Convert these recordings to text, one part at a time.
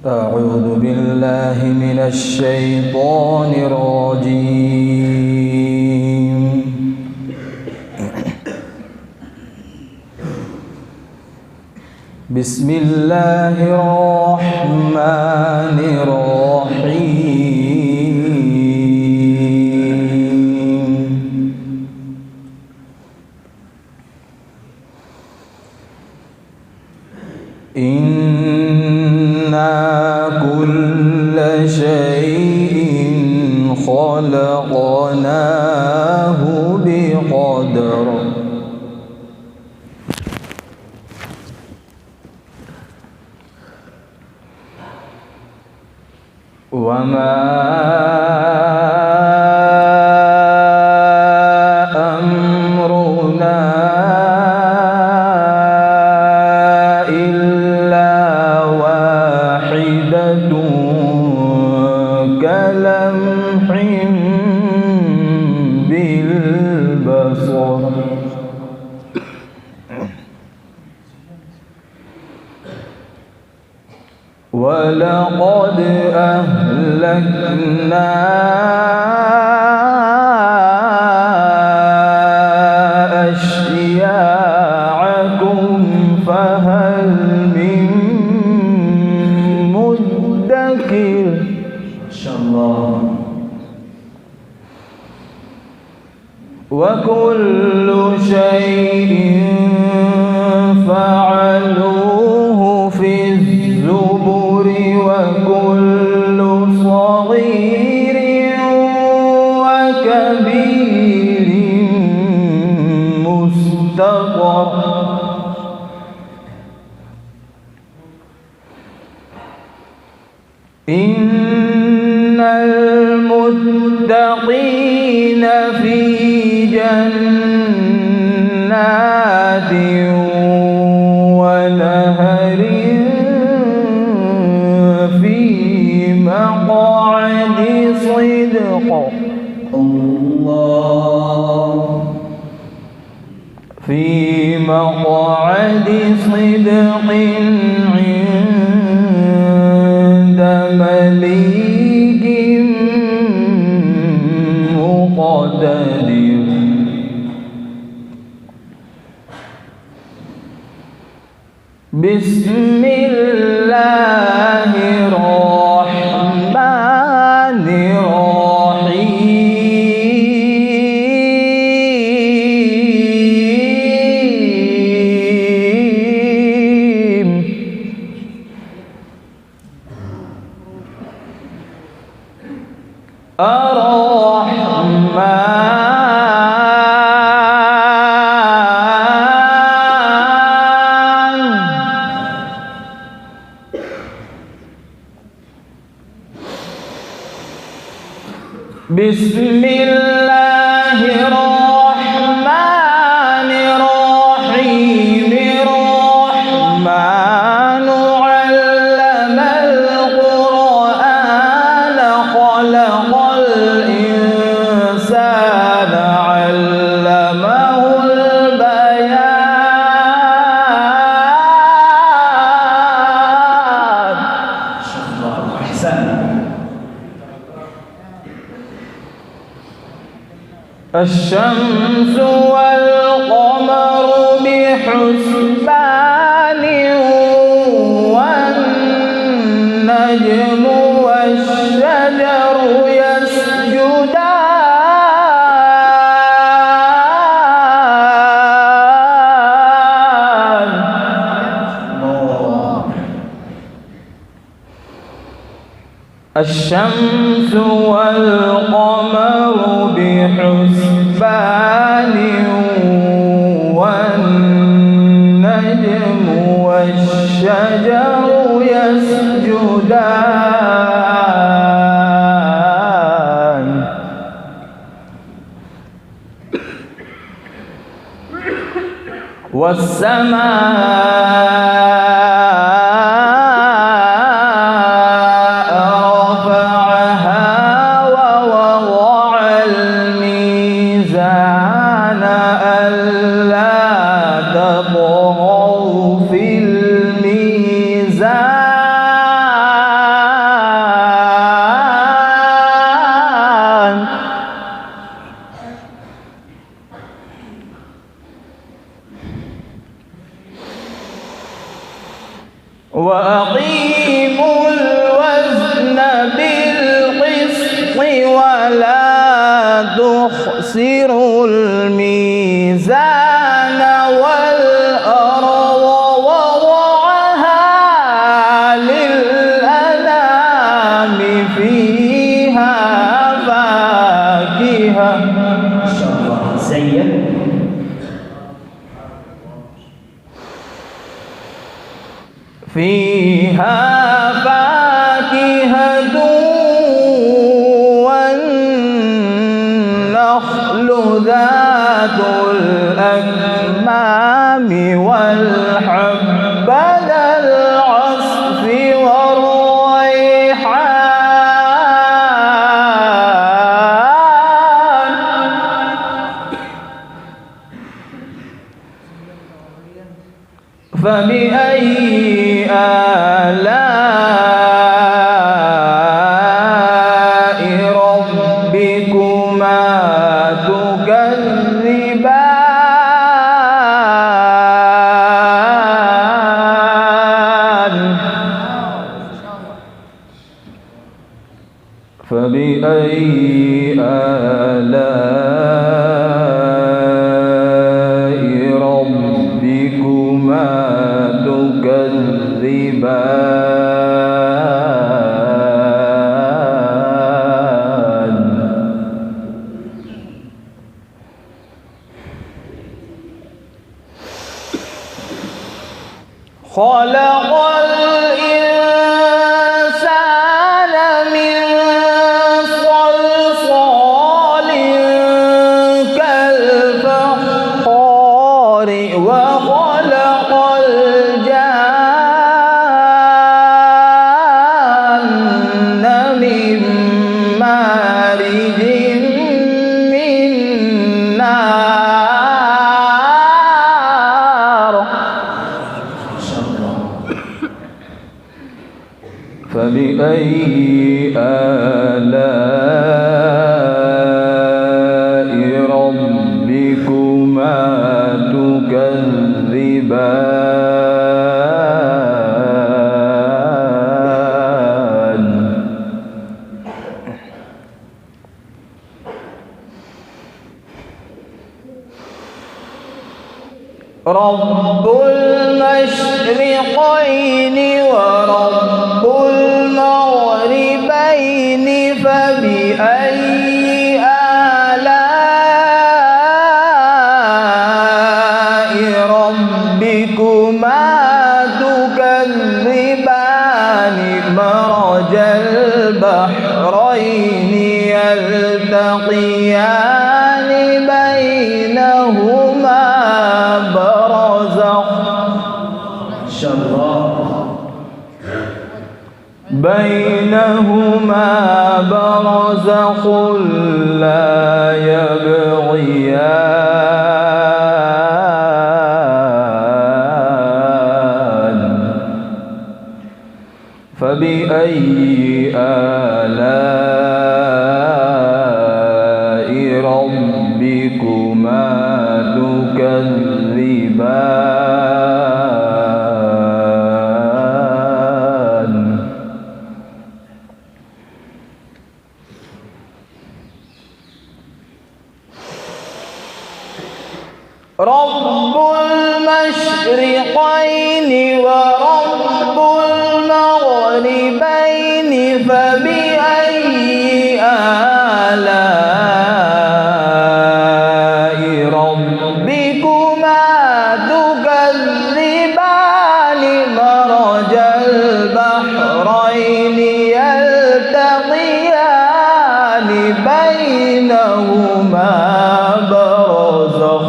أعوذ بالله من الشيطان الرجيم. بسم الله الرحمن الرحيم. إنا كل شيء خلقناه بقدر. وما أمرنا إلا واحدة كلمح بالبصر. ولقد أهلكنا أشياعكم فهل من مدكر. ما شاء الله. وكل شيء فعلوه في الزبر وكل صغير وكبير مستطر. إن المتقين في جنات ونهر في مقعد صدق. الله. في مقعد صدق عند مليك مقتدر. بسم الله الرحمن الرحيم. بسم الله الرحمن الرحيم. الرحمن علم القرآن خلق الإنسان علمه البيان. ما شاء الله. أحسن. الشمس والقمر بحسبان والنجم والشجر يسجدان. الشمس والقمر بحسبان والنجم والشجر يسجدان. والسماء رفعها ووضع الميزان ألا تطغوا في الميزان. تخسر الميزان والأرض وضعها للأنام فيها فاكهة. ما شاء الله زين. فيها فاكهة والنخل ذات الأكمام والحب ذا العصف والريحان. فبأي آلاء ربكما تكذبان. فبأي آلاء ربكما تكذبان. خلق الإنسان من صلصال كالفخار وخلق الجان من مارج من نار. فبأي آلاء ربكما تكذبان. رب المشرقين ورب المغربين فبأي آلاء ربكما تكذبان. مرج البحرين يلتقيان بينهما برزخ. ما شاء الله. بينهما برزخ لا يبغيان. فبأي آلاء ربكما تكذبان. رب المشرقين ورب المغربين فبأي آلاء ربكما تكذبان. مرج البحرين يلتقيان بينهما برزخ.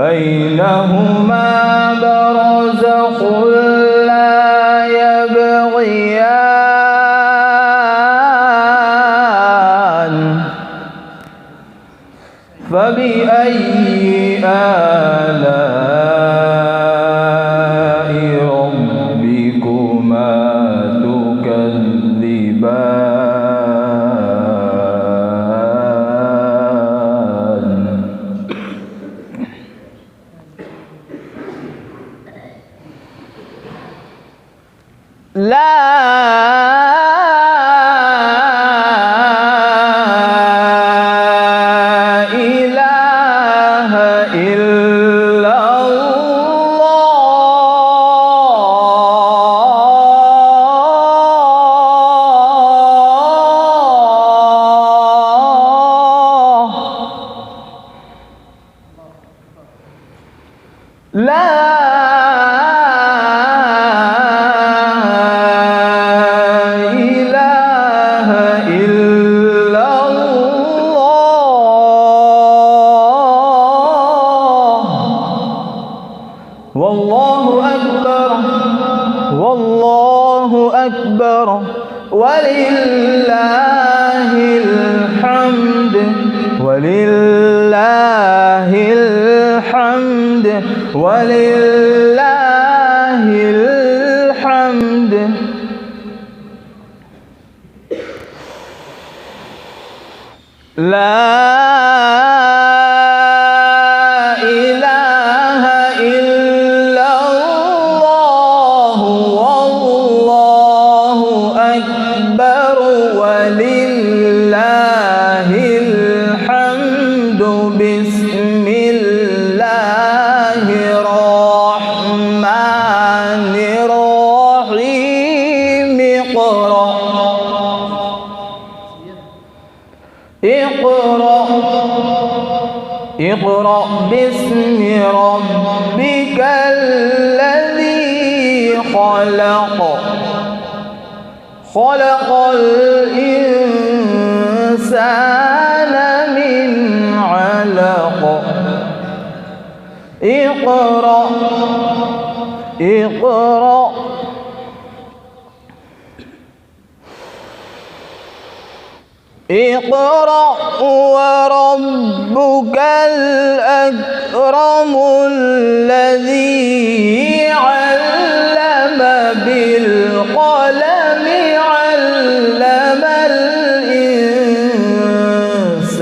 بينهما برزخ لا يبغيان. فبأي آلاء ربكما تكذبان. لا إله إلا الله والله أكبر والله أكبر ولله الحمد ولله الحمد ولله الحمد لا إله إلا الله والله أكبر ولله الحمد بسم الله الرحمن الرحيم اقرأ باسم ربك الذي خلق الإنسان من علق اقرأ وربك الأكرم الذي علم بالقلم علم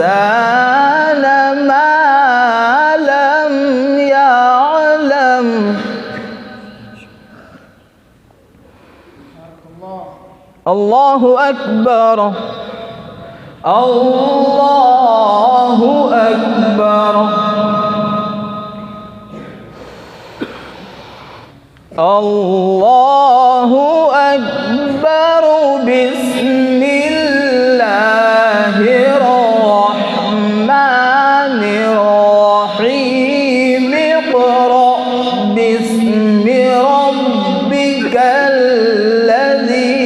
الإنسان ما لم يعلم. الله أكبر الله أكبر الله أكبر بسم الله الرحمن الرحيم اقرأ باسم ربك الذي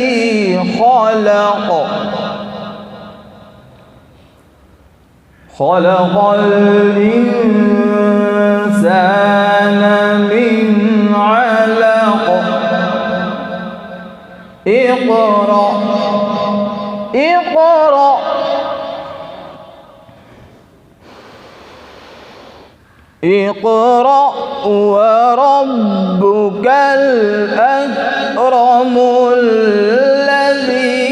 خلق الإنسان من علق اقرأ وربك الأكرم الذي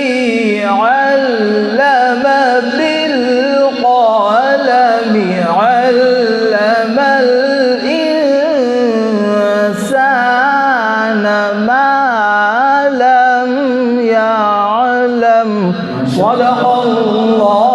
علم بالقلم علم الإنسان ما لم يعلم. صدق الله.